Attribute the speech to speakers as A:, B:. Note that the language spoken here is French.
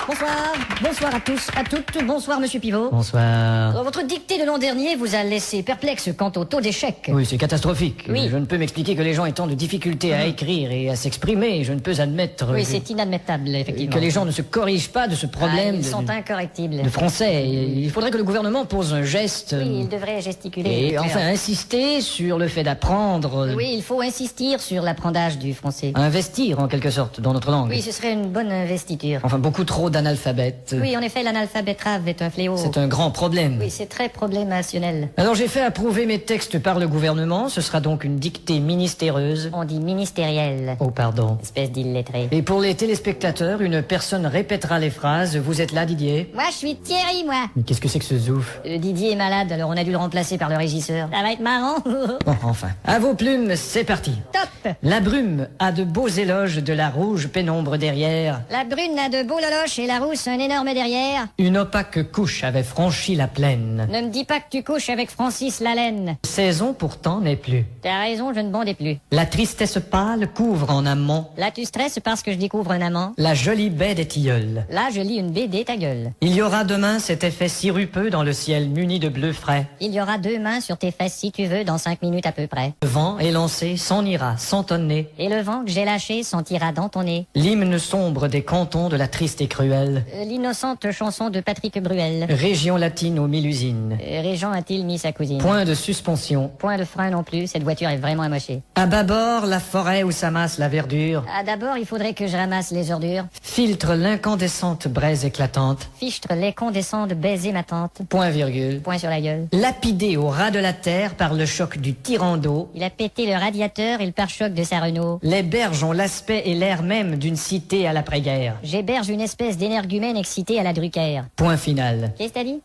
A: Bonsoir, bonsoir à tous, à toutes, bonsoir Monsieur Pivot.
B: Bonsoir.
A: Votre dictée de l'an dernier vous a laissé perplexe quant au taux d'échec.
B: Oui, c'est catastrophique.
A: Oui.
B: Je ne peux m'expliquer que les gens aient tant de difficultés à écrire et à s'exprimer. Je ne peux admettre
A: Oui, c'est inadmettable, effectivement.
B: que les gens ne se corrigent pas de ce problème
A: Ils sont incorrectibles.
B: de français. Il faudrait que le gouvernement pose un geste
A: Oui, il devrait gesticuler.
B: et enfin insister sur le fait d'apprendre,
A: Oui, il faut insister sur l'apprentissage du français.
B: investir en quelque sorte dans notre langue.
A: Oui, ce serait une bonne investiture.
B: Enfin, beaucoup trop d'analphabètes.
A: Oui, en effet, l'analphabétrave est un fléau.
B: C'est un grand problème.
A: Oui, c'est très problémationnel.
B: Alors j'ai fait approuver mes textes par le gouvernement. Ce sera donc une dictée ministéreuse.
A: On dit ministériel.
B: Oh, pardon.
A: Espèce d'illettré.
B: Et pour les téléspectateurs, une personne répétera les phrases. Vous êtes là, Didier?
A: Moi, je suis Thierry, moi.
B: Mais qu'est-ce que c'est que ce zouf?
A: Didier est malade, alors on a dû le remplacer par le régisseur. Ça va être marrant.
B: Bon, enfin. À vos plumes, c'est parti.
A: Top.
B: La brume a de beaux éloges de la rouge pénombre derrière.
A: La brune a de beaux loloches et la rousse un énorme derrière.
B: Une opaque couche avait franchi la plaine.
A: Ne me dis pas que tu couches avec Francis Lalaine.
B: Saison pourtant n'est plus.
A: T'as raison, je ne bondais plus.
B: La tristesse pâle couvre en amont
A: Là, tu stresses parce que je découvre un amant.
B: la jolie baie des tilleuls.
A: Là, je lis une BD, ta gueule.
B: Il y aura demain cet effet sirupeux dans le ciel muni de bleu frais.
A: Il y aura 2 mains sur tes fesses si tu veux dans 5 minutes à peu près.
B: Le vent élancé s'en ira sans tonner.
A: Et le vent que j'ai lâché sentira dans ton nez.
B: L'hymne sombre des cantons de la triste et cruelle
A: L'innocente chanson de Patrick Bruel.
B: région latine aux 1000 usines.
A: Régent a-t-il mis sa cousine?
B: Point de suspension.
A: Point de frein non plus, cette voiture est vraiment amochée.
B: À bâbord, la forêt où s'amasse la verdure
A: Ah, d'abord, il faudrait que je ramasse les ordures.
B: filtre l'incandescente braise éclatante.
A: Fichtre les condescends de baiser ma tante.
B: Point virgule.
A: Point sur la gueule.
B: Lapidé au ras de la terre par le choc du tyran d'eau,
A: Il a pété le radiateur et le pare-choc de sa Renault.
B: les berges ont l'aspect et l'air même d'une cité à l'après-guerre.
A: J'héberge une espèce d'énergumène excité à la Drucker.
B: Point final.
A: Qu'est-ce que t'as dit?